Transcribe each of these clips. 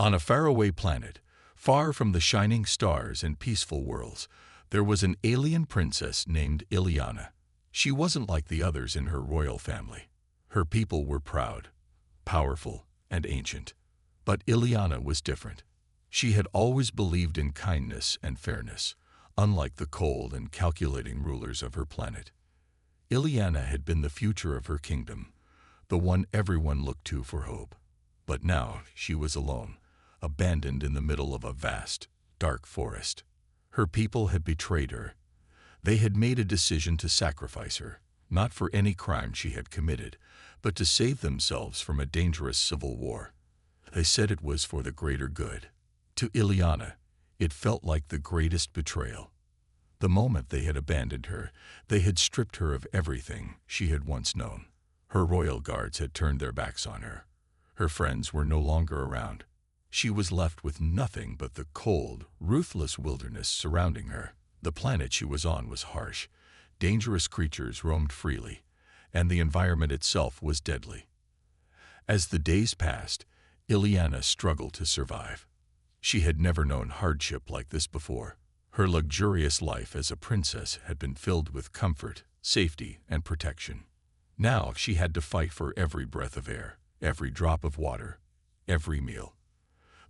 On a faraway planet, far from the shining stars and peaceful worlds, there was an alien princess named Ileana. She wasn't like the others in her royal family. Her people were proud, powerful, and ancient. But Ileana was different. She had always believed in kindness and fairness, unlike the cold and calculating rulers of her planet. Ileana had been the future of her kingdom, the one everyone looked to for hope. But now she was alone, abandoned in the middle of a vast, dark forest. Her people had betrayed her. They had made a decision to sacrifice her, not for any crime she had committed, but to save themselves from a dangerous civil war. They said it was for the greater good. To Ileana, it felt like the greatest betrayal. The moment they had abandoned her, they had stripped her of everything she had once known. Her royal guards had turned their backs on her. Her friends were no longer around. She was left with nothing but the cold, ruthless wilderness surrounding her. The planet she was on was harsh. Dangerous creatures roamed freely, and the environment itself was deadly. As the days passed, Ileana struggled to survive. She had never known hardship like this before. Her luxurious life as a princess had been filled with comfort, safety, and protection. Now she had to fight for every breath of air, every drop of water, every meal.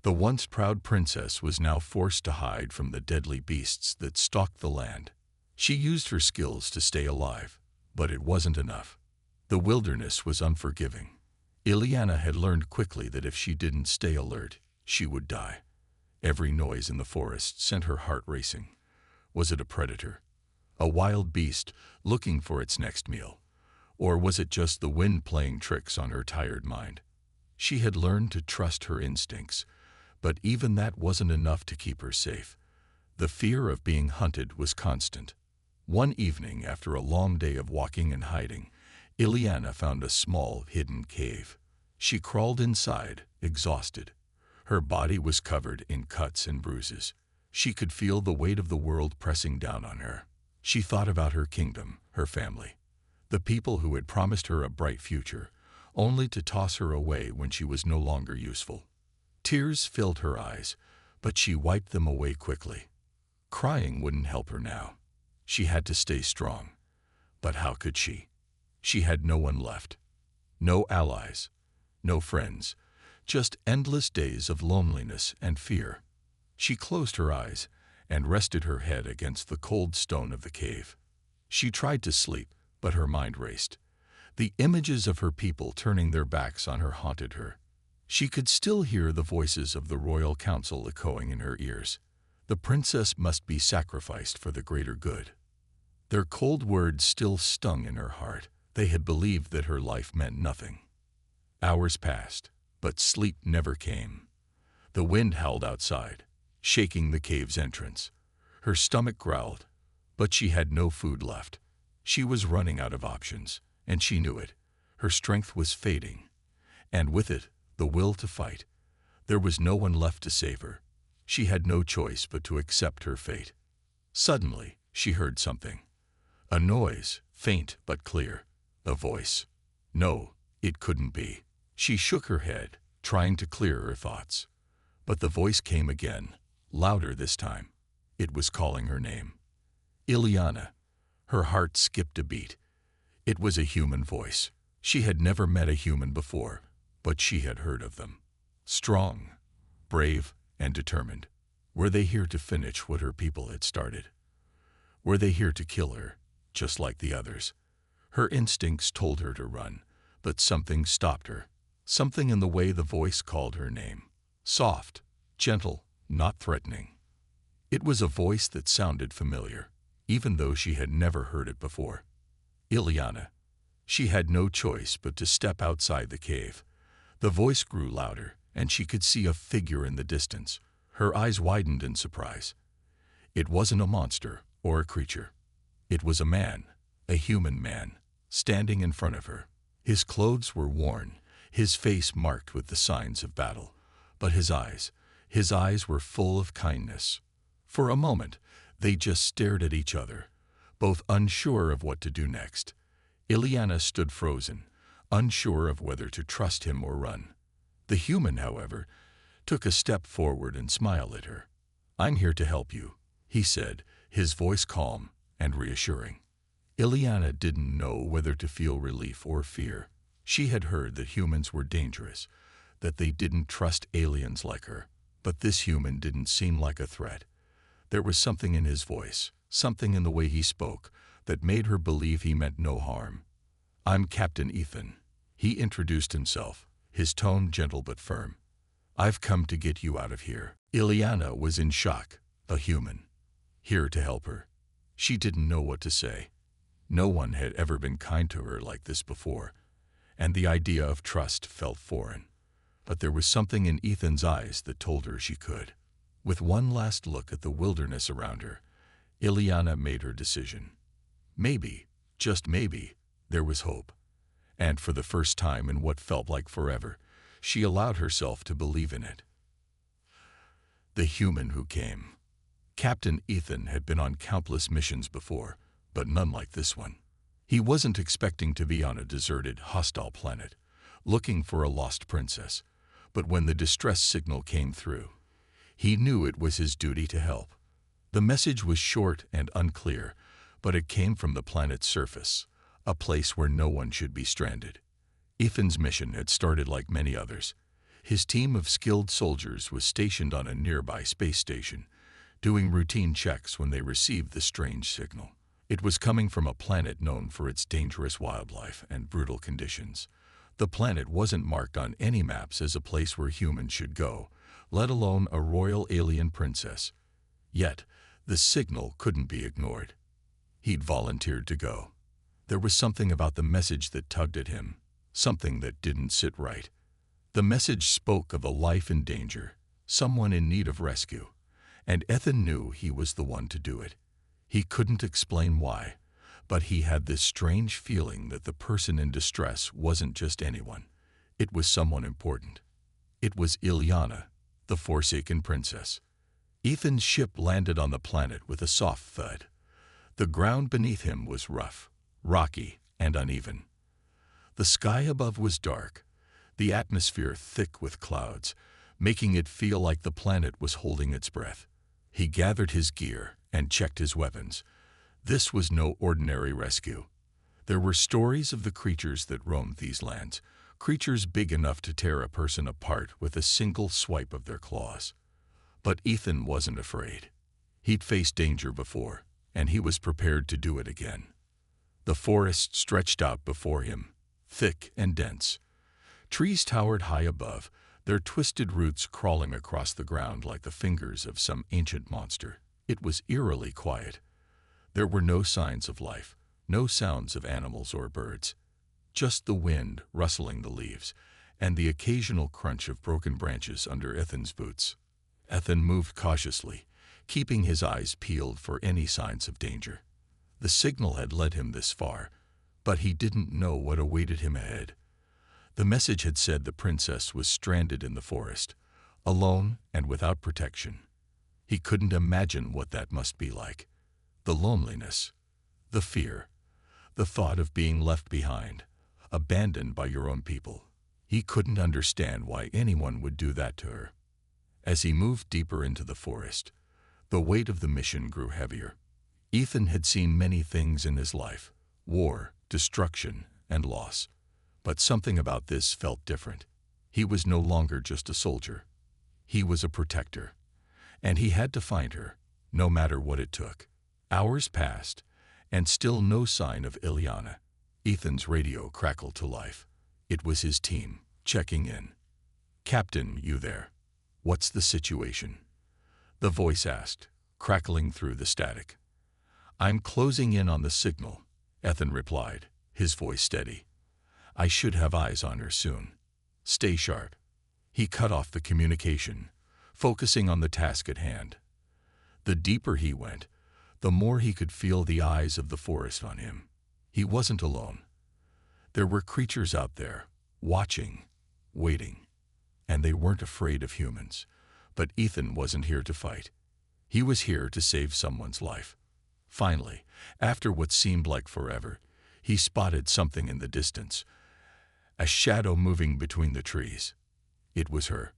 The once proud princess was now forced to hide from the deadly beasts that stalked the land. She used her skills to stay alive, but it wasn't enough. The wilderness was unforgiving. Ileana had learned quickly that if she didn't stay alert, she would die. Every noise in the forest sent her heart racing. Was it a predator? A wild beast looking for its next meal? Or was it just the wind playing tricks on her tired mind? She had learned to trust her instincts, but even that wasn't enough to keep her safe. The fear of being hunted was constant. One evening, after a long day of walking and hiding, Ileana found a small, hidden cave. She crawled inside, exhausted. Her body was covered in cuts and bruises. She could feel the weight of the world pressing down on her. She thought about her kingdom, her family, the people who had promised her a bright future, only to toss her away when she was no longer useful. Tears filled her eyes, but she wiped them away quickly. Crying wouldn't help her now. She had to stay strong. But how could she? She had no one left. No allies. No friends. Just endless days of loneliness and fear. She closed her eyes and rested her head against the cold stone of the cave. She tried to sleep, but her mind raced. The images of her people turning their backs on her haunted her. She could still hear the voices of the royal council echoing in her ears. The princess must be sacrificed for the greater good. Their cold words still stung in her heart. They had believed that her life meant nothing. Hours passed, but sleep never came. The wind howled outside, shaking the cave's entrance. Her stomach growled, but she had no food left. She was running out of options, and she knew it. Her strength was fading, and with it, the will to fight. There was no one left to save her. She had no choice but to accept her fate. Suddenly, she heard something. A noise, faint but clear. A voice. No, it couldn't be. She shook her head, trying to clear her thoughts. But the voice came again, louder this time. It was calling her name. Ileana. Her heart skipped a beat. It was a human voice. She had never met a human before, but she had heard of them. Strong, brave, and determined. Were they here to finish what her people had started? Were they here to kill her, just like the others? Her instincts told her to run, but something stopped her. Something in the way the voice called her name. Soft, gentle, not threatening. It was a voice that sounded familiar, even though she had never heard it before. Ileana. She had no choice but to step outside the cave. The voice grew louder, and she could see a figure in the distance. Her eyes widened in surprise. It wasn't a monster or a creature. It was a man, a human man, standing in front of her. His clothes were worn, his face marked with the signs of battle. But his eyes were full of kindness. For a moment, they just stared at each other, both unsure of what to do next. Ileana stood frozen, unsure of whether to trust him or run. The human, however, took a step forward and smiled at her. "I'm here to help you," he said, his voice calm and reassuring. Ileana didn't know whether to feel relief or fear. She had heard that humans were dangerous, that they didn't trust aliens like her. But this human didn't seem like a threat. There was something in his voice, something in the way he spoke, that made her believe he meant no harm. "I'm Captain Ethan." He introduced himself, his tone gentle but firm. "I've come to get you out of here." Ileana was in shock. A human, here to help her. She didn't know what to say. No one had ever been kind to her like this before, and the idea of trust felt foreign. But there was something in Ethan's eyes that told her she could. With one last look at the wilderness around her, Ileana made her decision. Maybe, just maybe, there was hope. And for the first time in what felt like forever, she allowed herself to believe in it. The human who came. Captain Ethan had been on countless missions before, but none like this one. He wasn't expecting to be on a deserted, hostile planet, looking for a lost princess. But when the distress signal came through, he knew it was his duty to help. The message was short and unclear, but it came from the planet's surface, a place where no one should be stranded. Ethan's mission had started like many others. His team of skilled soldiers was stationed on a nearby space station, doing routine checks when they received the strange signal. It was coming from a planet known for its dangerous wildlife and brutal conditions. The planet wasn't marked on any maps as a place where humans should go, let alone a royal alien princess. Yet, the signal couldn't be ignored. He'd volunteered to go. There was something about the message that tugged at him, something that didn't sit right. The message spoke of a life in danger, someone in need of rescue, and Ethan knew he was the one to do it. He couldn't explain why, but he had this strange feeling that the person in distress wasn't just anyone. It was someone important. It was Ileana, the Forsaken Princess. Ethan's ship landed on the planet with a soft thud. The ground beneath him was rough, rocky, and uneven. The sky above was dark, the atmosphere thick with clouds, making it feel like the planet was holding its breath. He gathered his gear and checked his weapons. This was no ordinary rescue. There were stories of the creatures that roamed these lands, creatures big enough to tear a person apart with a single swipe of their claws. But Ethan wasn't afraid. He'd faced danger before, and he was prepared to do it again. The forest stretched out before him, thick and dense. Trees towered high above, their twisted roots crawling across the ground like the fingers of some ancient monster. It was eerily quiet. There were no signs of life, no sounds of animals or birds. Just the wind rustling the leaves, and the occasional crunch of broken branches under Ethan's boots. Ethan moved cautiously, keeping his eyes peeled for any signs of danger. The signal had led him this far, but he didn't know what awaited him ahead. The message had said the princess was stranded in the forest, alone and without protection. He couldn't imagine what that must be like. The loneliness, the fear, the thought of being left behind, abandoned by your own people. He couldn't understand why anyone would do that to her. As he moved deeper into the forest, the weight of the mission grew heavier. Ethan had seen many things in his life: war, destruction, and loss. But something about this felt different. He was no longer just a soldier. He was a protector. And he had to find her, no matter what it took. Hours passed, and still no sign of Ileana. Ethan's radio crackled to life. It was his team, checking in. "Captain, you there? What's the situation?" The voice asked, crackling through the static. "I'm closing in on the signal," Ethan replied, his voice steady. "I should have eyes on her soon. Stay sharp." He cut off the communication, focusing on the task at hand. The deeper he went, the more he could feel the eyes of the forest on him. He wasn't alone. There were creatures out there, watching, waiting, and they weren't afraid of humans. But Ethan wasn't here to fight. He was here to save someone's life. Finally, after what seemed like forever, he spotted something in the distance, a shadow moving between the trees. It was her.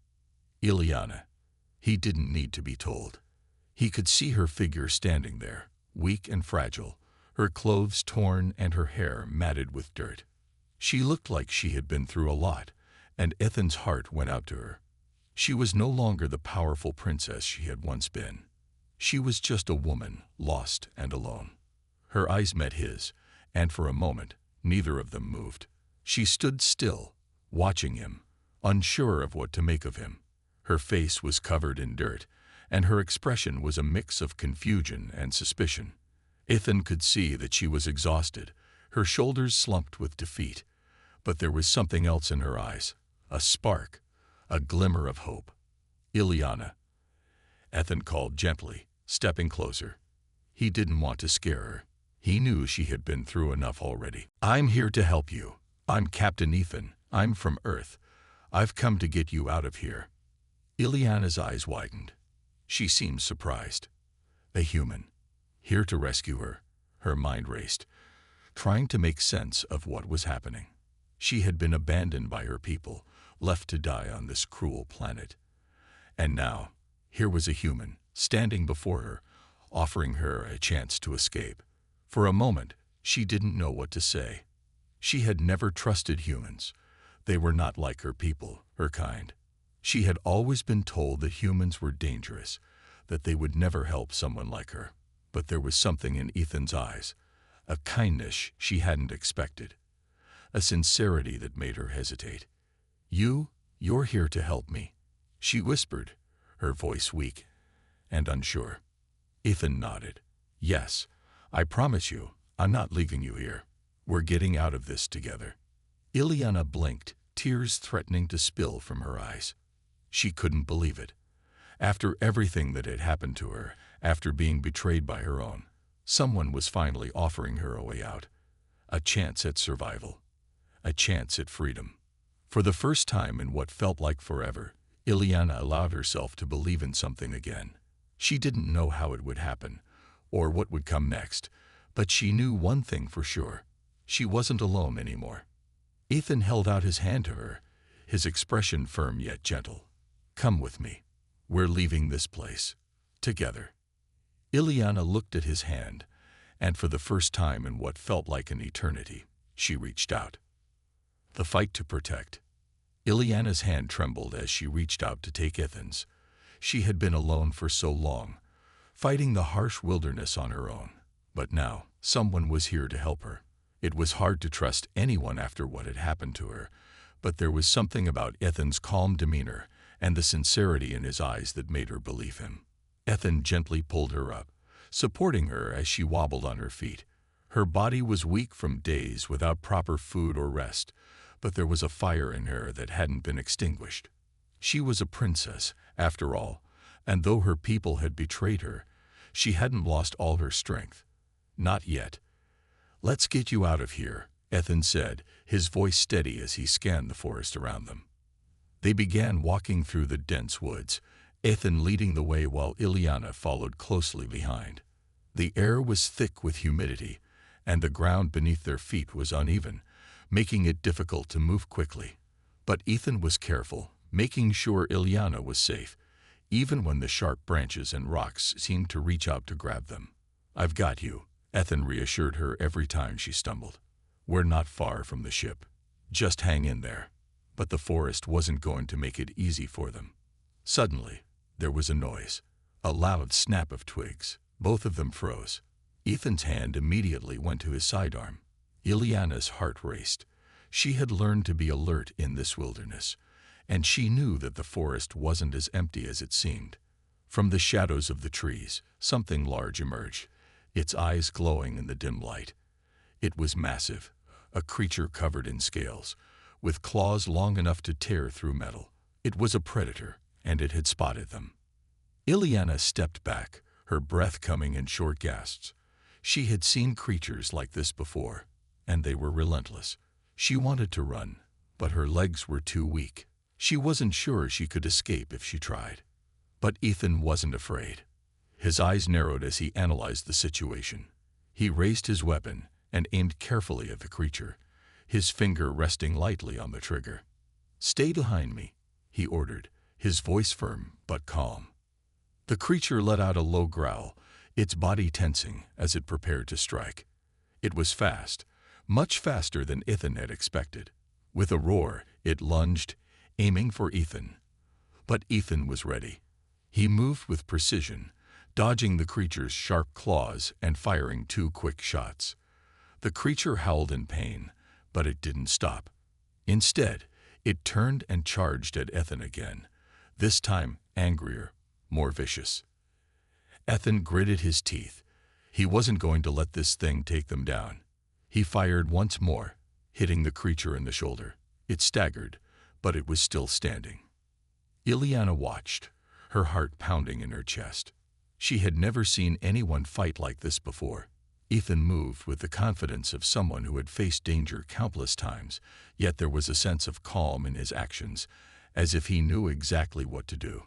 Ileana. He didn't need to be told. He could see her figure standing there, weak and fragile, her clothes torn and her hair matted with dirt. She looked like she had been through a lot, and Ethan's heart went out to her. She was no longer the powerful princess she had once been. She was just a woman, lost and alone. Her eyes met his, and for a moment, neither of them moved. She stood still, watching him, unsure of what to make of him. Her face was covered in dirt, and her expression was a mix of confusion and suspicion. Ethan could see that she was exhausted, her shoulders slumped with defeat, but there was something else in her eyes, a spark, a glimmer of hope. Ileana, Ethan called gently, stepping closer. He didn't want to scare her. He knew she had been through enough already. I'm here to help you. I'm Captain Ethan. I'm from Earth. I've come to get you out of here. Ileana's eyes widened. She seemed surprised. A human, here to rescue her. Her mind raced, trying to make sense of what was happening. She had been abandoned by her people, left to die on this cruel planet. And now, here was a human, standing before her, offering her a chance to escape. For a moment, she didn't know what to say. She had never trusted humans. They were not like her people, her kind. She had always been told that humans were dangerous, that they would never help someone like her. But there was something in Ethan's eyes, a kindness she hadn't expected, a sincerity that made her hesitate. You're here to help me, she whispered, her voice weak and unsure. Ethan nodded. Yes, I promise you, I'm not leaving you here. We're getting out of this together. Ileana blinked, tears threatening to spill from her eyes. She couldn't believe it. After everything that had happened to her, after being betrayed by her own, someone was finally offering her a way out. A chance at survival. A chance at freedom. For the first time in what felt like forever, Ileana allowed herself to believe in something again. She didn't know how it would happen, or what would come next, but she knew one thing for sure. She wasn't alone anymore. Ethan held out his hand to her, his expression firm yet gentle. Come with me. We're leaving this place. Together. Ileana looked at his hand, and for the first time in what felt like an eternity, she reached out. The fight to protect. Ileana's hand trembled as she reached out to take Ethan's. She had been alone for so long, fighting the harsh wilderness on her own. But now, someone was here to help her. It was hard to trust anyone after what had happened to her, but there was something about Ethan's calm demeanor and the sincerity in his eyes that made her believe him. Ethan gently pulled her up, supporting her as she wobbled on her feet. Her body was weak from days without proper food or rest, but there was a fire in her that hadn't been extinguished. She was a princess, after all, and though her people had betrayed her, she hadn't lost all her strength. Not yet. Let's get you out of here, Ethan said, his voice steady as he scanned the forest around them. They began walking through the dense woods, Ethan leading the way while Ileana followed closely behind. The air was thick with humidity, and the ground beneath their feet was uneven, making it difficult to move quickly. But Ethan was careful, making sure Ileana was safe, even when the sharp branches and rocks seemed to reach out to grab them. I've got you, Ethan reassured her every time she stumbled. We're not far from the ship. Just hang in there. But the forest wasn't going to make it easy for them. Suddenly, there was a noise, a loud snap of twigs. Both of them froze. Ethan's hand immediately went to his sidearm. Ileana's heart raced. She had learned to be alert in this wilderness, and she knew that the forest wasn't as empty as it seemed. From the shadows of the trees, something large emerged, its eyes glowing in the dim light. It was massive, a creature covered in scales, with claws long enough to tear through metal. It was a predator, and it had spotted them. Ileana stepped back, her breath coming in short gasps. She had seen creatures like this before, and they were relentless. She wanted to run, but her legs were too weak. She wasn't sure she could escape if she tried. But Ethan wasn't afraid. His eyes narrowed as he analyzed the situation. He raised his weapon and aimed carefully at the creature, his finger resting lightly on the trigger. Stay behind me, he ordered, his voice firm but calm. The creature let out a low growl, its body tensing as it prepared to strike. It was fast, much faster than Ethan had expected. With a roar, it lunged, aiming for Ethan. But Ethan was ready. He moved with precision, dodging the creature's sharp claws and firing 2 quick shots. The creature howled in pain, but it didn't stop. Instead, it turned and charged at Ethan again, this time angrier, more vicious. Ethan gritted his teeth. He wasn't going to let this thing take them down. He fired once more, hitting the creature in the shoulder. It staggered, but it was still standing. Ileana watched, her heart pounding in her chest. She had never seen anyone fight like this before. Ethan moved with the confidence of someone who had faced danger countless times, yet there was a sense of calm in his actions, as if he knew exactly what to do.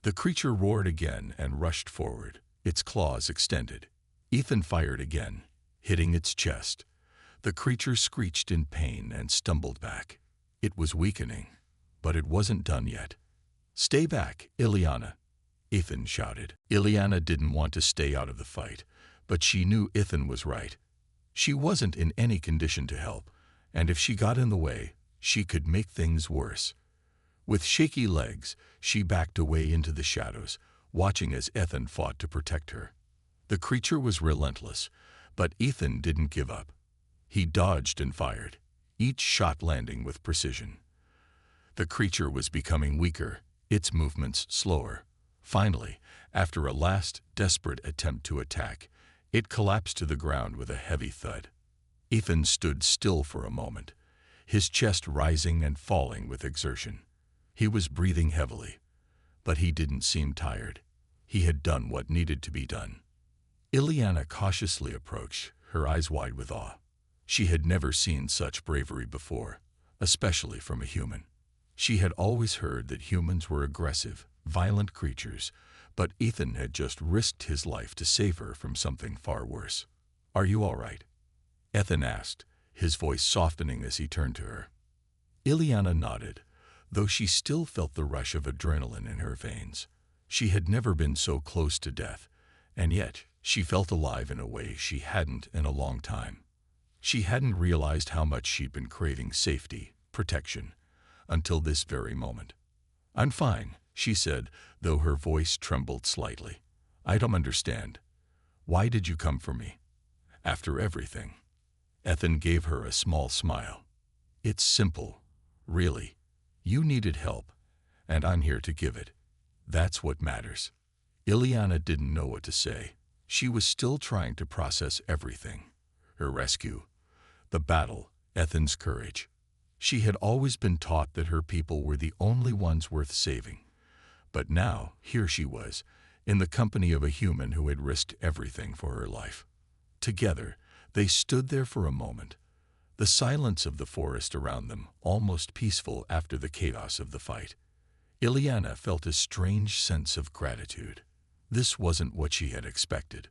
The creature roared again and rushed forward, its claws extended. Ethan fired again, hitting its chest. The creature screeched in pain and stumbled back. It was weakening, but it wasn't done yet. "Stay back, Ileana," Ethan shouted. Ileana didn't want to stay out of the fight, but she knew Ethan was right. She wasn't in any condition to help, and if she got in the way, she could make things worse. With shaky legs, she backed away into the shadows, watching as Ethan fought to protect her. The creature was relentless, but Ethan didn't give up. He dodged and fired, each shot landing with precision. The creature was becoming weaker, its movements slower. Finally, after a last, desperate attempt to attack, it collapsed to the ground with a heavy thud. Ethan stood still for a moment, his chest rising and falling with exertion. He was breathing heavily, but he didn't seem tired. He had done what needed to be done. Ileana cautiously approached, her eyes wide with awe. She had never seen such bravery before, especially from a human. She had always heard that humans were aggressive, violent creatures, but Ethan had just risked his life to save her from something far worse. "Are you all right?" Ethan asked, his voice softening as he turned to her. Ileana nodded, though she still felt the rush of adrenaline in her veins. She had never been so close to death, and yet she felt alive in a way she hadn't in a long time. She hadn't realized how much she'd been craving safety, protection, until this very moment. "I'm fine," she said, though her voice trembled slightly. "I don't understand. Why did you come for me? After everything?" Ethan gave her a small smile. "It's simple, really. You needed help, and I'm here to give it. That's what matters." Ileana didn't know what to say. She was still trying to process everything. Her rescue, the battle, Ethan's courage. She had always been taught that her people were the only ones worth saving. But now, here she was, in the company of a human who had risked everything for her life. Together, they stood there for a moment, the silence of the forest around them almost peaceful after the chaos of the fight. Ileana felt a strange sense of gratitude. This wasn't what she had expected.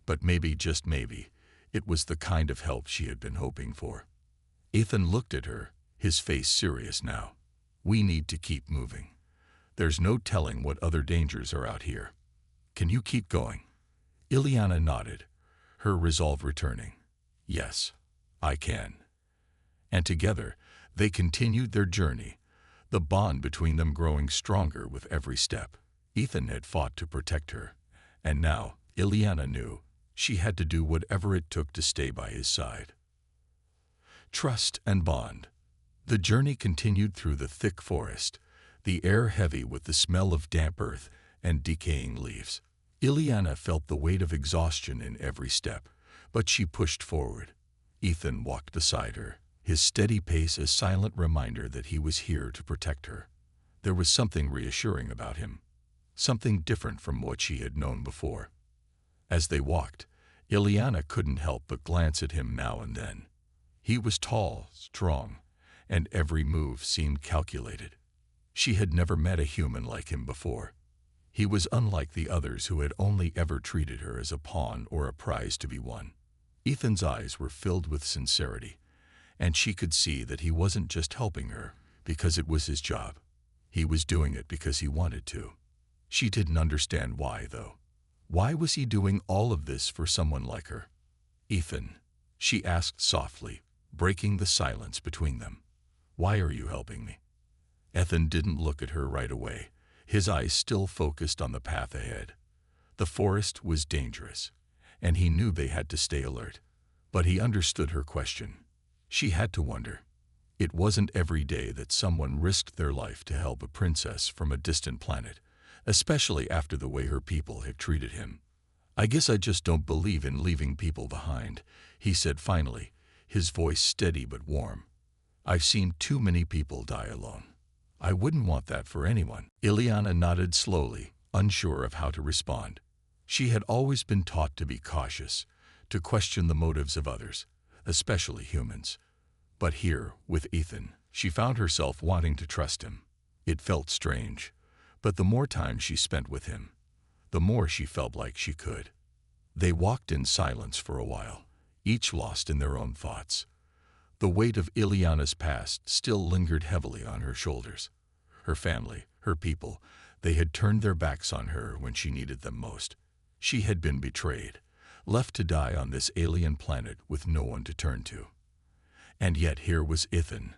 But maybe, just maybe, it was the kind of help she had been hoping for. Ethan looked at her, his face serious now. "We need to keep moving. There's no telling what other dangers are out here. Can you keep going?" Ileana nodded, her resolve returning. "Yes, I can." And together, they continued their journey, the bond between them growing stronger with every step. Ethan had fought to protect her, and now Ileana knew she had to do whatever it took to stay by his side. Trust and bond. The journey continued through the thick forest, the air heavy with the smell of damp earth and decaying leaves. Ileana felt the weight of exhaustion in every step, but she pushed forward. Ethan walked beside her, his steady pace a silent reminder that he was here to protect her. There was something reassuring about him, something different from what she had known before. As they walked, Ileana couldn't help but glance at him now and then. He was tall, strong, and every move seemed calculated. She had never met a human like him before. He was unlike the others who had only ever treated her as a pawn or a prize to be won. Ethan's eyes were filled with sincerity, and she could see that he wasn't just helping her because it was his job. He was doing it because he wanted to. She didn't understand why, though. Why was he doing all of this for someone like her? Ethan, she asked softly, breaking the silence between them. Why are you helping me? Ethan didn't look at her right away, his eyes still focused on the path ahead. The forest was dangerous, and he knew they had to stay alert. But he understood her question. She had to wonder. It wasn't every day that someone risked their life to help a princess from a distant planet, especially after the way her people had treated him. I guess I just don't believe in leaving people behind, he said finally, his voice steady but warm. I've seen too many people die alone. I wouldn't want that for anyone. Ileana nodded slowly, unsure of how to respond. She had always been taught to be cautious, to question the motives of others, especially humans. But here, with Ethan, she found herself wanting to trust him. It felt strange, but the more time she spent with him, the more she felt like she could. They walked in silence for a while, each lost in their own thoughts. The weight of Ileana's past still lingered heavily on her shoulders. Her family, her people, they had turned their backs on her when she needed them most. She had been betrayed, left to die on this alien planet with no one to turn to. And yet here was Ethan,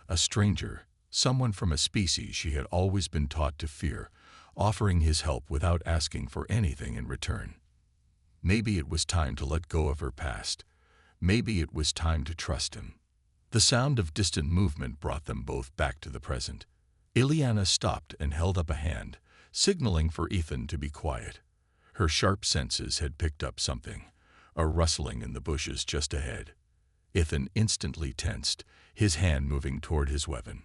a stranger, someone from a species she had always been taught to fear, offering his help without asking for anything in return. Maybe it was time to let go of her past. Maybe it was time to trust him. The sound of distant movement brought them both back to the present. Ileana stopped and held up a hand, signaling for Ethan to be quiet. Her sharp senses had picked up something, a rustling in the bushes just ahead. Ethan instantly tensed, his hand moving toward his weapon.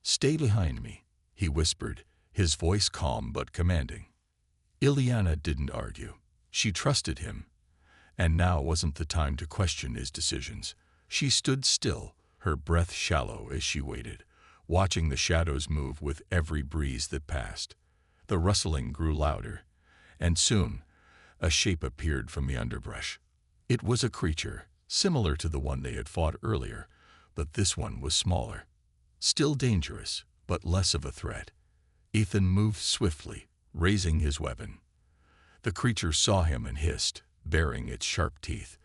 "Stay behind me," he whispered, his voice calm but commanding. Ileana didn't argue. She trusted him. And now wasn't the time to question his decisions. She stood still, her breath shallow as she waited, watching the shadows move with every breeze that passed. The rustling grew louder, and soon a shape appeared from the underbrush. It was a creature, similar to the one they had fought earlier, but this one was smaller. Still dangerous, but less of a threat. Ethan moved swiftly, raising his weapon. The creature saw him and hissed, baring its sharp teeth.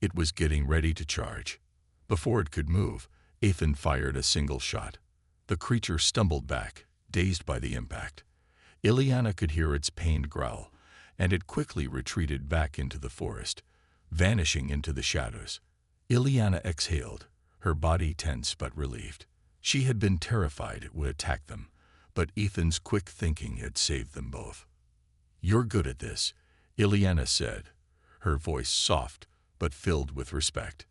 It was getting ready to charge. Before it could move, Ethan fired a single shot. The creature stumbled back, dazed by the impact. Ileana could hear its pained growl, and it quickly retreated back into the forest, vanishing into the shadows. Ileana exhaled, her body tense but relieved. She had been terrified it would attack them, but Ethan's quick thinking had saved them both. "You're good at this," Ileana said, her voice soft but filled with respect.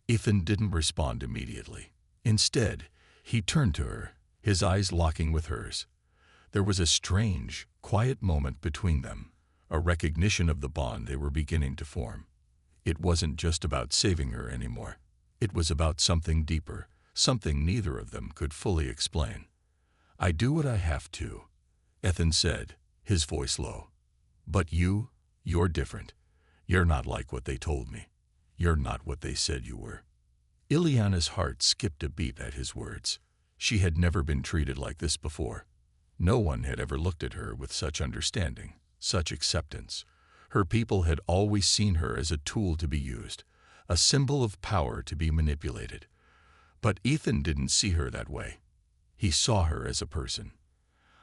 Ethan didn't respond immediately. Instead, he turned to her, his eyes locking with hers. There was a strange, quiet moment between them, a recognition of the bond they were beginning to form. It wasn't just about saving her anymore. It was about something deeper, something neither of them could fully explain. "I do what I have to," Ethan said, his voice low. "But you're different. You're not like what they told me. You're not what they said you were." Ileana's heart skipped a beat at his words. She had never been treated like this before. No one had ever looked at her with such understanding, such acceptance. Her people had always seen her as a tool to be used, a symbol of power to be manipulated. But Ethan didn't see her that way. He saw her as a person.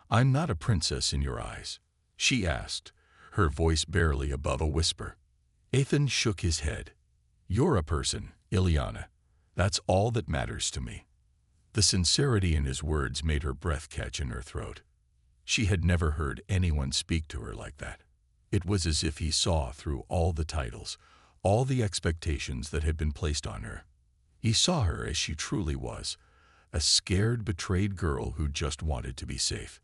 "I'm not a princess in your eyes?" she asked, her voice barely above a whisper. Ethan shook his head. "You're a person, Ileana. That's all that matters to me." The sincerity in his words made her breath catch in her throat. She had never heard anyone speak to her like that. It was as if he saw through all the titles, all the expectations that had been placed on her. He saw her as she truly was, a scared, betrayed girl who just wanted to be safe.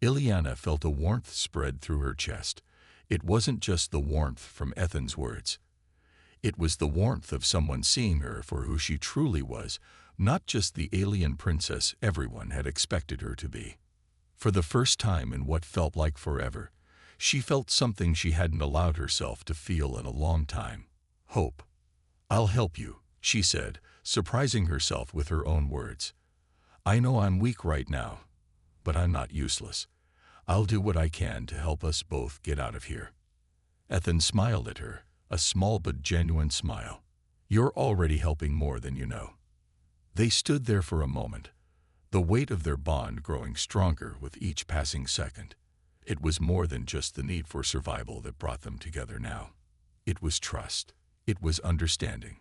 Ileana felt a warmth spread through her chest. It wasn't just the warmth from Ethan's words. It was the warmth of someone seeing her for who she truly was, not just the alien princess everyone had expected her to be. For the first time in what felt like forever, she felt something she hadn't allowed herself to feel in a long time: hope. "I'll help you," she said, surprising herself with her own words. "I know I'm weak right now, but I'm not useless. I'll do what I can to help us both get out of here." Ethan smiled at her, a small but genuine smile. "You're already helping more than you know." They stood there for a moment, the weight of their bond growing stronger with each passing second. It was more than just the need for survival that brought them together now. It was trust. It was understanding.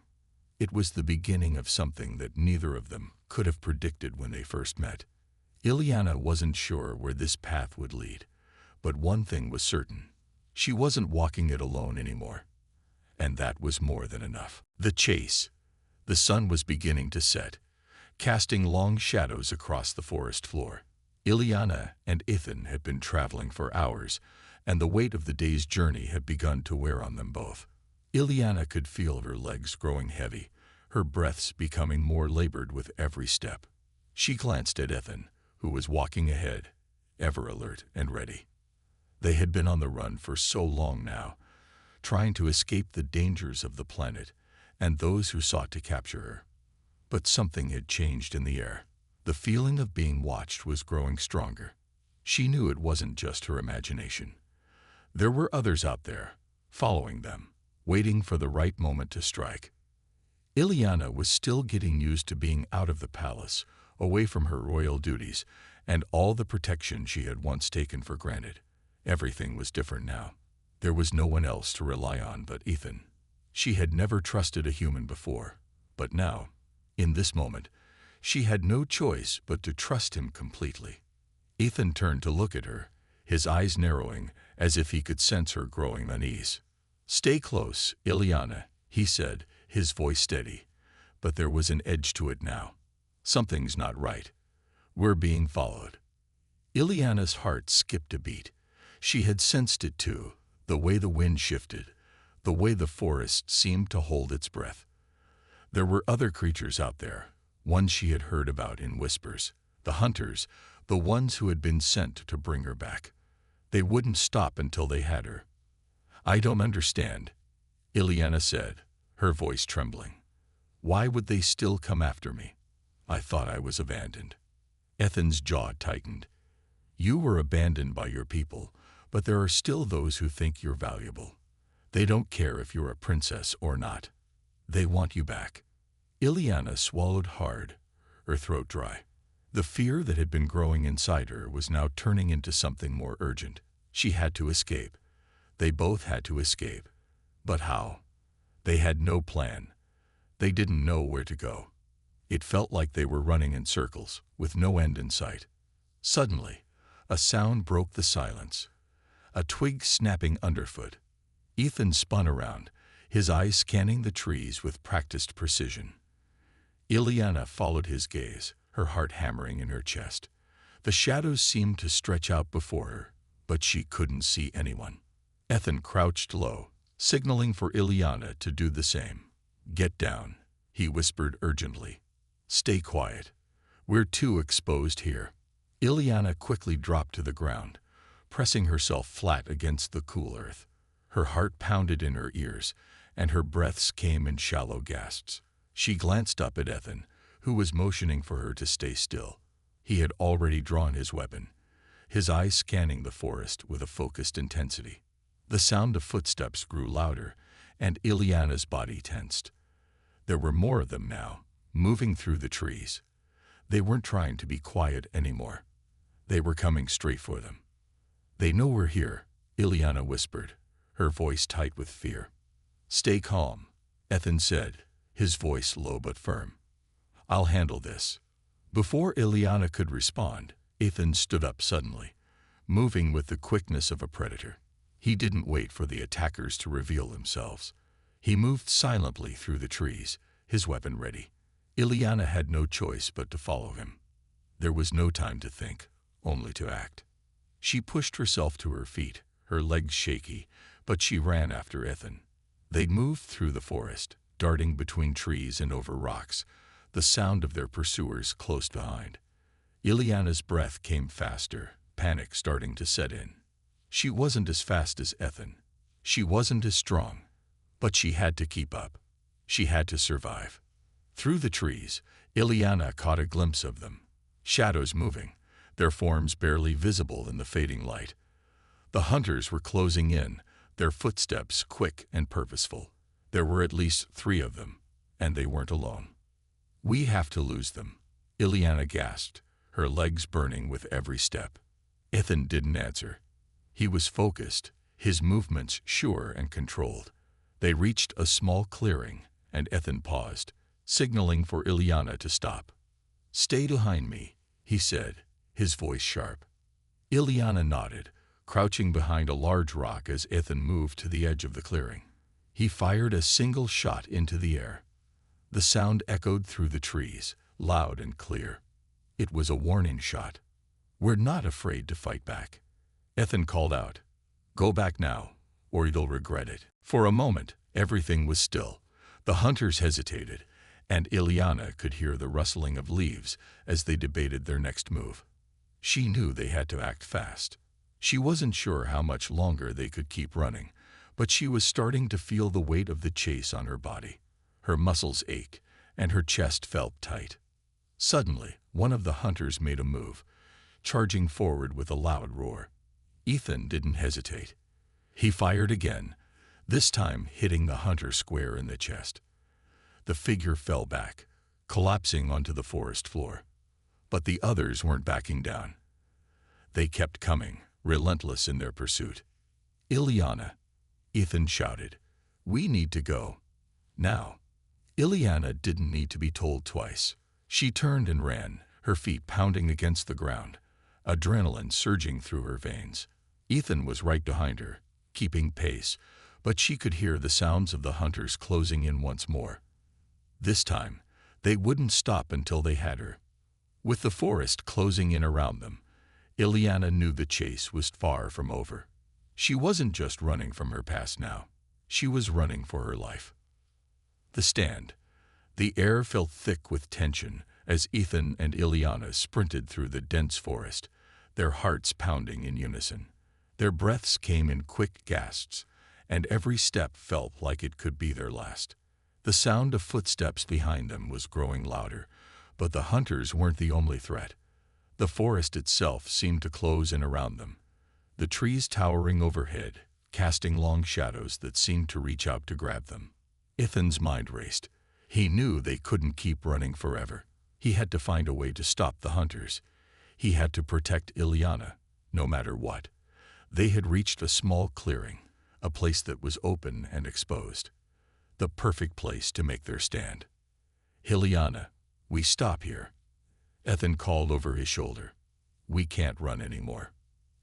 It was the beginning of something that neither of them could have predicted when they first met. Ileana wasn't sure where this path would lead, but one thing was certain. She wasn't walking it alone anymore. And that was more than enough. The chase. The sun was beginning to set, casting long shadows across the forest floor. Ileana and Ethan had been traveling for hours, and the weight of the day's journey had begun to wear on them both. Ileana could feel her legs growing heavy, her breaths becoming more labored with every step. She glanced at Ethan, who was walking ahead, ever alert and ready. They had been on the run for so long now, trying to escape the dangers of the planet and those who sought to capture her. But something had changed in the air. The feeling of being watched was growing stronger. She knew it wasn't just her imagination. There were others out there, following them, waiting for the right moment to strike. Ileana was still getting used to being out of the palace, away from her royal duties, and all the protection she had once taken for granted. Everything was different now. There was no one else to rely on but Ethan. She had never trusted a human before, but now, in this moment, she had no choice but to trust him completely. Ethan turned to look at her, his eyes narrowing as if he could sense her growing unease. "Stay close, Ileana," he said, his voice steady, but there was an edge to it now. "Something's not right. We're being followed." Ileana's heart skipped a beat. She had sensed it too, the way the wind shifted, the way the forest seemed to hold its breath. There were other creatures out there, ones she had heard about in whispers, the hunters, the ones who had been sent to bring her back. They wouldn't stop until they had her. "I don't understand," Ileana said, her voice trembling. "Why would they still come after me? I thought I was abandoned." Ethan's jaw tightened. "You were abandoned by your people, but there are still those who think you're valuable. They don't care if you're a princess or not. They want you back." Ileana swallowed hard, her throat dry. The fear that had been growing inside her was now turning into something more urgent. She had to escape. They both had to escape. But how? They had no plan. They didn't know where to go. It felt like they were running in circles, with no end in sight. Suddenly, a sound broke the silence. A twig snapping underfoot. Ethan spun around, his eyes scanning the trees with practiced precision. Ileana followed his gaze, her heart hammering in her chest. The shadows seemed to stretch out before her, but she couldn't see anyone. Ethan crouched low, signaling for Ileana to do the same. "Get down," he whispered urgently. "Stay quiet. We're too exposed here." Ileana quickly dropped to the ground, pressing herself flat against the cool earth. Her heart pounded in her ears, and her breaths came in shallow gasps. She glanced up at Ethan, who was motioning for her to stay still. He had already drawn his weapon, his eyes scanning the forest with a focused intensity. The sound of footsteps grew louder, and Ileana's body tensed. There were more of them now, moving through the trees. They weren't trying to be quiet anymore. They were coming straight for them. "They know we're here," Ileana whispered, her voice tight with fear. "Stay calm," Ethan said, his voice low but firm. "I'll handle this." Before Ileana could respond, Ethan stood up suddenly, moving with the quickness of a predator. He didn't wait for the attackers to reveal themselves. He moved silently through the trees, his weapon ready. Ileana had no choice but to follow him. There was no time to think, only to act. She pushed herself to her feet, her legs shaky, but she ran after Ethan. They moved through the forest, darting between trees and over rocks, the sound of their pursuers close behind. Ileana's breath came faster, panic starting to set in. She wasn't as fast as Ethan. She wasn't as strong, but she had to keep up. She had to survive. Through the trees, Ileana caught a glimpse of them. Shadows moving, their forms barely visible in the fading light. The hunters were closing in, their footsteps quick and purposeful. There were at least 3 of them, and they weren't alone. "We have to lose them," Ileana gasped, her legs burning with every step. Ethan didn't answer. He was focused, his movements sure and controlled. They reached a small clearing, and Ethan paused, signaling for Ileana to stop. "Stay behind me," he said, his voice sharp. Ileana nodded, crouching behind a large rock as Ethan moved to the edge of the clearing. He fired a single shot into the air. The sound echoed through the trees, loud and clear. It was a warning shot. "We're not afraid to fight back," Ethan called out. "Go back now, or you'll regret it." For a moment, everything was still. The hunters hesitated, and Ileana could hear the rustling of leaves as they debated their next move. She knew they had to act fast. She wasn't sure how much longer they could keep running, but she was starting to feel the weight of the chase on her body. Her muscles ached, and her chest felt tight. Suddenly, one of the hunters made a move, charging forward with a loud roar. Ethan didn't hesitate. He fired again, this time hitting the hunter square in the chest. The figure fell back, collapsing onto the forest floor. But the others weren't backing down. They kept coming, relentless in their pursuit. "Ileana," Ethan shouted, "we need to go. Now." Ileana didn't need to be told twice. She turned and ran, her feet pounding against the ground, adrenaline surging through her veins. Ethan was right behind her, keeping pace, but she could hear the sounds of the hunters closing in once more. This time, they wouldn't stop until they had her. With the forest closing in around them, Ileana knew the chase was far from over. She wasn't just running from her past now. She was running for her life. The stand. The air felt thick with tension as Ethan and Ileana sprinted through the dense forest, their hearts pounding in unison. Their breaths came in quick gasps, and every step felt like it could be their last. The sound of footsteps behind them was growing louder, but the hunters weren't the only threat. The forest itself seemed to close in around them, the trees towering overhead, casting long shadows that seemed to reach out to grab them. Ethan's mind raced. He knew they couldn't keep running forever. He had to find a way to stop the hunters. He had to protect Ileana, no matter what. They had reached a small clearing, a place that was open and exposed. The perfect place to make their stand. "Ileana, we stop here," Ethan called over his shoulder. "We can't run anymore.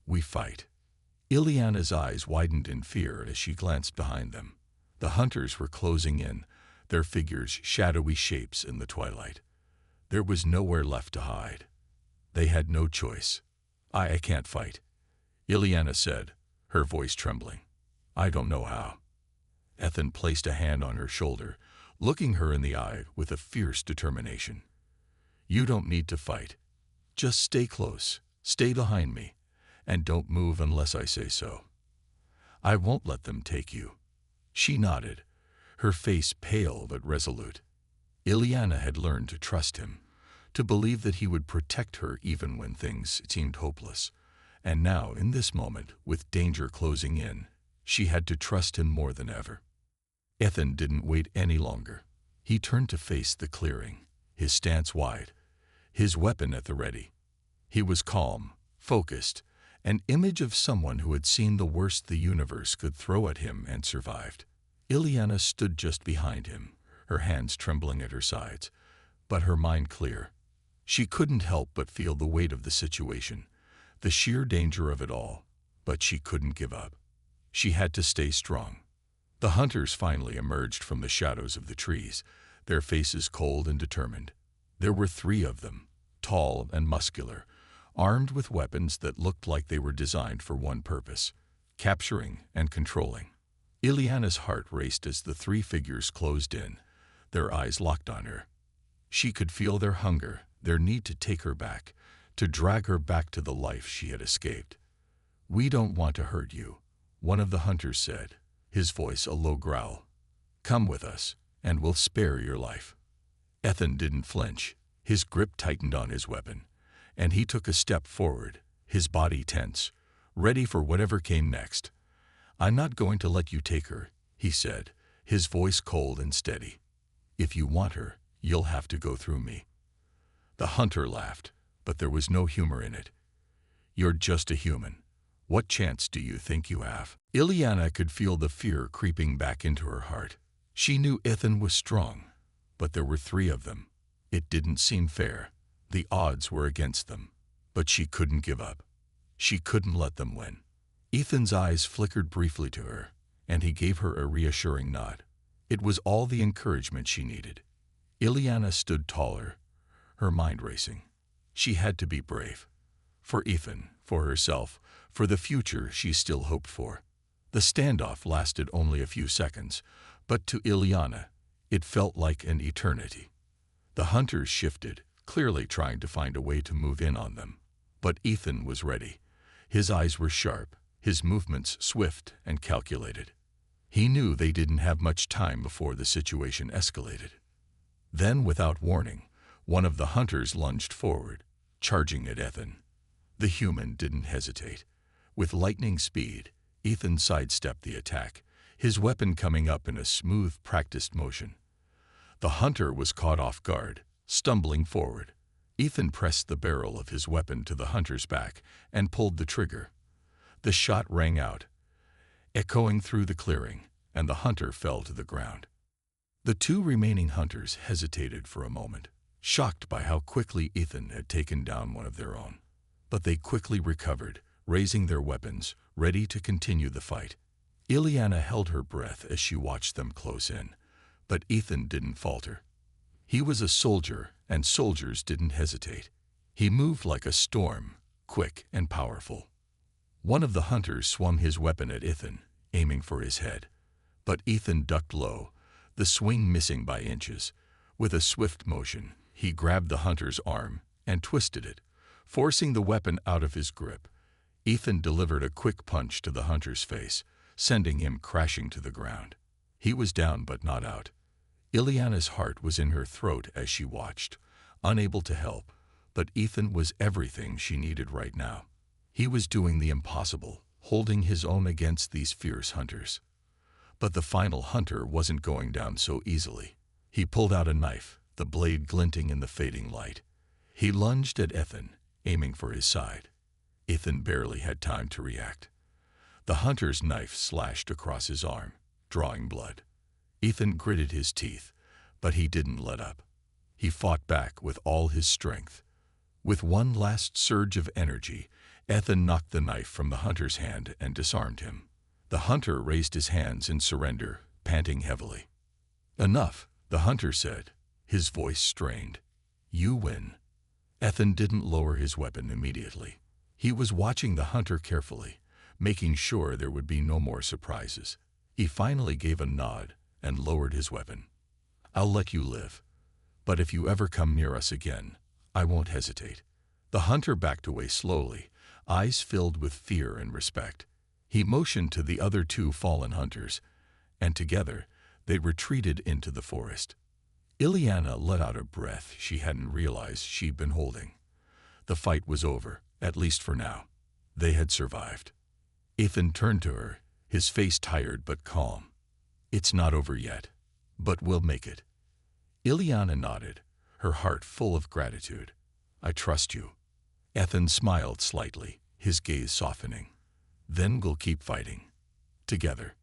We fight." Ileana's eyes widened in fear as she glanced behind them. The hunters were closing in, their figures shadowy shapes in the twilight. There was nowhere left to hide. They had no choice. I can't fight," Ileana said, her voice trembling. "I don't know how." Ethan placed a hand on her shoulder, looking her in the eye with a fierce determination. "You don't need to fight. Just stay close, stay behind me, and don't move unless I say so. I won't let them take you." She nodded, her face pale but resolute. Ileana had learned to trust him, to believe that he would protect her even when things seemed hopeless. And now, in this moment, with danger closing in, she had to trust him more than ever. Ethan didn't wait any longer. He turned to face the clearing, his stance wide, his weapon at the ready. He was calm, focused, an image of someone who had seen the worst the universe could throw at him and survived. Ileana stood just behind him, her hands trembling at her sides, but her mind clear. She couldn't help but feel the weight of the situation, the sheer danger of it all, but she couldn't give up. She had to stay strong. The hunters finally emerged from the shadows of the trees, their faces cold and determined. There were 3 of them, tall and muscular, armed with weapons that looked like they were designed for one purpose: capturing and controlling. Ileana's heart raced as the 3 figures closed in, their eyes locked on her. She could feel their hunger, their need to take her back, to drag her back to the life she had escaped. "We don't want to hurt you," one of the hunters said, his voice a low growl. "Come with us, and we'll spare your life." Ethan didn't flinch. His grip tightened on his weapon, and he took a step forward, his body tense, ready for whatever came next. "I'm not going to let you take her," he said, his voice cold and steady. "If you want her, you'll have to go through me." The hunter laughed, but there was no humor in it. "You're just a human. What chance do you think you have?" Ileana could feel the fear creeping back into her heart. She knew Ethan was strong, but there were 3 of them. It didn't seem fair. The odds were against them. But she couldn't give up. She couldn't let them win. Ethan's eyes flickered briefly to her, and he gave her a reassuring nod. It was all the encouragement she needed. Ileana stood taller, her mind racing. She had to be brave. For Ethan, for herself, for the future she still hoped for. The standoff lasted only a few seconds, but to Ileana, it felt like an eternity. The hunters shifted, clearly trying to find a way to move in on them. But Ethan was ready. His eyes were sharp, his movements swift and calculated. He knew they didn't have much time before the situation escalated. Then, without warning, one of the hunters lunged forward, charging at Ethan. The human didn't hesitate. With lightning speed, Ethan sidestepped the attack, his weapon coming up in a smooth, practiced motion. The hunter was caught off guard, stumbling forward. Ethan pressed the barrel of his weapon to the hunter's back and pulled the trigger. The shot rang out, echoing through the clearing, and the hunter fell to the ground. The 2 remaining hunters hesitated for a moment, shocked by how quickly Ethan had taken down one of their own. But they quickly recovered, raising their weapons, ready to continue the fight. Ileana held her breath as she watched them close in, but Ethan didn't falter. He was a soldier, and soldiers didn't hesitate. He moved like a storm, quick and powerful. One of the hunters swung his weapon at Ethan, aiming for his head. But Ethan ducked low, the swing missing by inches. With a swift motion, he grabbed the hunter's arm and twisted it, forcing the weapon out of his grip. Ethan delivered a quick punch to the hunter's face, sending him crashing to the ground. He was down but not out. Ileana's heart was in her throat as she watched, unable to help, but Ethan was everything she needed right now. He was doing the impossible, holding his own against these fierce hunters. But the final hunter wasn't going down so easily. He pulled out a knife, the blade glinting in the fading light. He lunged at Ethan, aiming for his side. Ethan barely had time to react. The hunter's knife slashed across his arm, drawing blood. Ethan gritted his teeth, but he didn't let up. He fought back with all his strength. With one last surge of energy, Ethan knocked the knife from the hunter's hand and disarmed him. The hunter raised his hands in surrender, panting heavily. "Enough," the hunter said, his voice strained. "You win." Ethan didn't lower his weapon immediately. He was watching the hunter carefully, making sure there would be no more surprises. He finally gave a nod and lowered his weapon. "I'll let you live, but if you ever come near us again, I won't hesitate." The hunter backed away slowly, eyes filled with fear and respect. He motioned to the other 2 fallen hunters, and together they retreated into the forest. Ileana let out a breath she hadn't realized she'd been holding. The fight was over, at least for now. They had survived. Ethan turned to her, his face tired but calm. "It's not over yet, but we'll make it." Ileana nodded, her heart full of gratitude. "I trust you." Ethan smiled slightly, his gaze softening. "Then we'll keep fighting. Together."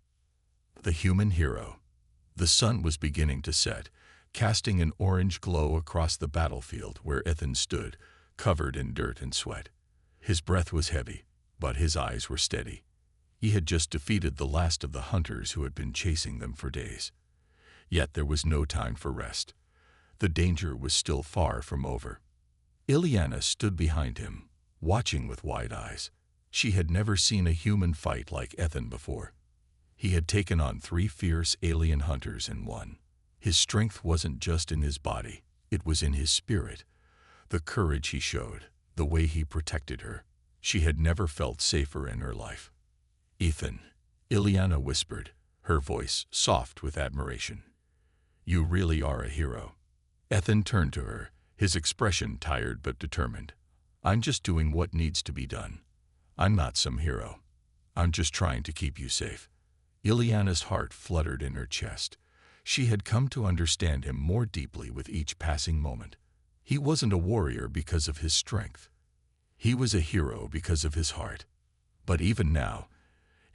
The human hero. The sun was beginning to set, casting an orange glow across the battlefield where Ethan stood, covered in dirt and sweat. His breath was heavy, but his eyes were steady. He had just defeated the last of the hunters who had been chasing them for days. Yet there was no time for rest. The danger was still far from over. Ileana stood behind him, watching with wide eyes. She had never seen a human fight like Ethan before. He had taken on 3 fierce alien hunters and won. His strength wasn't just in his body, it was in his spirit. The courage he showed, the way he protected her. She had never felt safer in her life. "Ethan," Ileana whispered, her voice soft with admiration. "You really are a hero." Ethan turned to her, his expression tired but determined. I'm just doing what needs to be done. I'm not some hero. I'm just trying to keep you safe." Ileana's heart fluttered in her chest. She had come to understand him more deeply with each passing moment. He wasn't a warrior because of his strength. He was a hero because of his heart. But even now,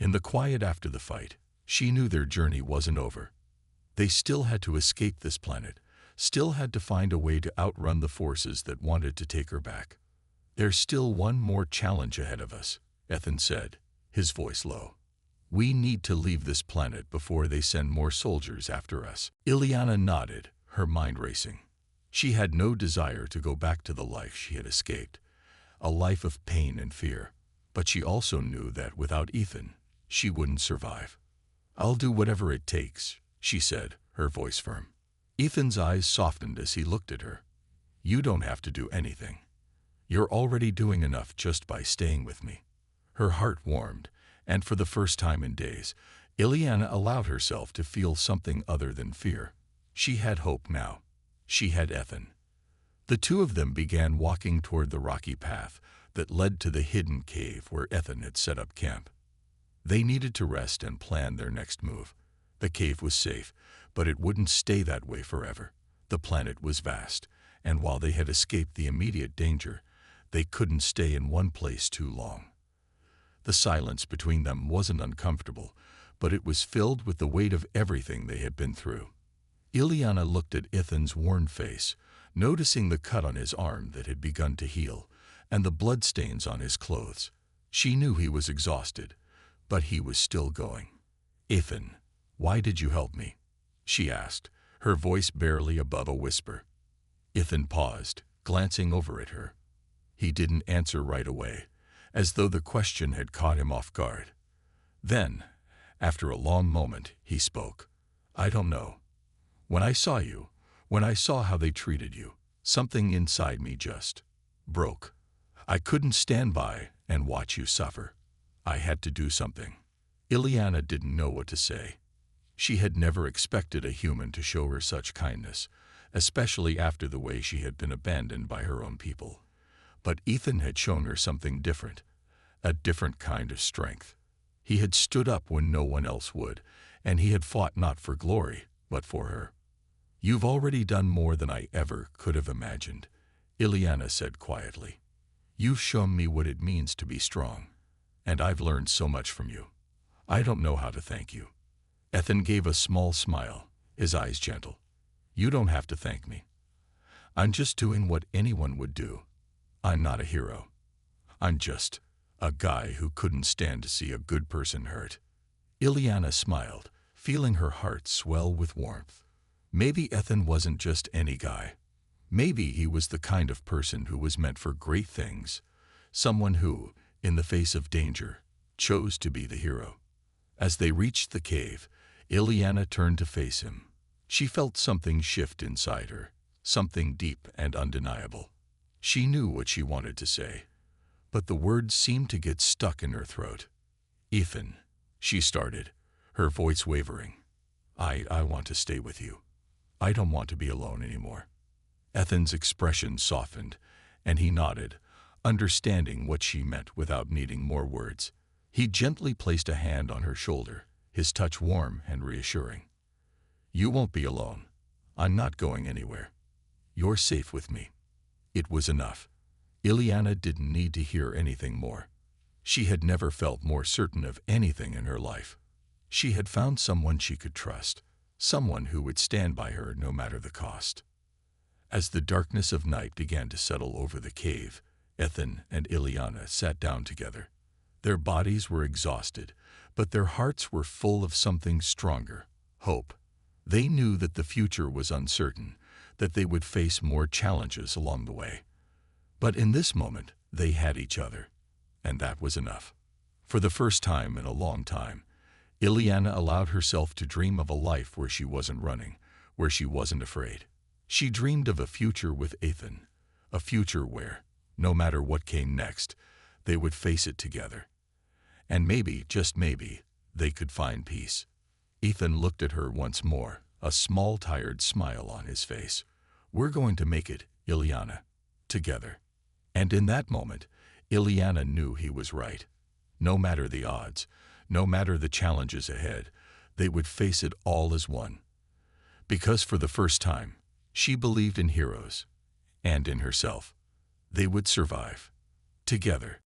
in the quiet after the fight, she knew their journey wasn't over. They still had to escape this planet, still had to find a way to outrun the forces that wanted to take her back. "There's still one more challenge ahead of us," Ethan said, his voice low. "We need to leave this planet before they send more soldiers after us." Ileana nodded, her mind racing. She had no desire to go back to the life she had escaped, a life of pain and fear. But she also knew that without Ethan, she wouldn't survive. "I'll do whatever it takes," she said, her voice firm. Ethan's eyes softened as he looked at her. "You don't have to do anything. You're already doing enough just by staying with me." Her heart warmed, and for the first time in days, Ileana allowed herself to feel something other than fear. She had hope now. She had Ethan. The two of them began walking toward the rocky path that led to the hidden cave where Ethan had set up camp. They needed to rest and plan their next move. The cave was safe, but it wouldn't stay that way forever. The planet was vast, and while they had escaped the immediate danger, they couldn't stay in one place too long. The silence between them wasn't uncomfortable, but it was filled with the weight of everything they had been through. Ileana looked at Ethan's worn face, noticing the cut on his arm that had begun to heal, and the bloodstains on his clothes. She knew he was exhausted, but he was still going. "Ethan, why did you help me?" she asked, her voice barely above a whisper. Ethan paused, glancing over at her. He didn't answer right away, as though the question had caught him off guard. Then, after a long moment, he spoke. "I don't know. When I saw you, when I saw how they treated you, something inside me just broke. I couldn't stand by and watch you suffer. I had to do something." Ileana didn't know what to say. She had never expected a human to show her such kindness, especially after the way she had been abandoned by her own people. But Ethan had shown her something different, a different kind of strength. He had stood up when no one else would, and he had fought not for glory, but for her. "You've already done more than I ever could have imagined," Ileana said quietly. "You've shown me what it means to be strong, and I've learned so much from you. I don't know how to thank you." Ethan gave a small smile, his eyes gentle. "You don't have to thank me. I'm just doing what anyone would do. I'm not a hero. I'm just a guy who couldn't stand to see a good person hurt." Ileana smiled, feeling her heart swell with warmth. Maybe Ethan wasn't just any guy. Maybe he was the kind of person who was meant for great things, someone who, in the face of danger, chose to be the hero. As they reached the cave, Ileana turned to face him. She felt something shift inside her, something deep and undeniable. She knew what she wanted to say, but the words seemed to get stuck in her throat. "Ethan," she started, her voice wavering. I want to stay with you. I don't want to be alone anymore." Ethan's expression softened, and he nodded, understanding what she meant without needing more words. He gently placed a hand on her shoulder, his touch warm and reassuring. "You won't be alone. I'm not going anywhere. You're safe with me." It was enough. Ileana didn't need to hear anything more. She had never felt more certain of anything in her life. She had found someone she could trust, someone who would stand by her no matter the cost. As the darkness of night began to settle over the cave, Ethan and Ileana sat down together. Their bodies were exhausted, but their hearts were full of something stronger, hope. They knew that the future was uncertain, that they would face more challenges along the way. But in this moment, they had each other, and that was enough. For the first time in a long time, Ileana allowed herself to dream of a life where she wasn't running, where she wasn't afraid. She dreamed of a future with Ethan, a future where, no matter what came next, they would face it together. And maybe, just maybe, they could find peace. Ethan looked at her once more, a small, tired smile on his face. "We're going to make it, Ileana. Together." And in that moment, Ileana knew he was right. No matter the odds, no matter the challenges ahead, they would face it all as one. Because for the first time, she believed in heroes and in herself. They would survive together.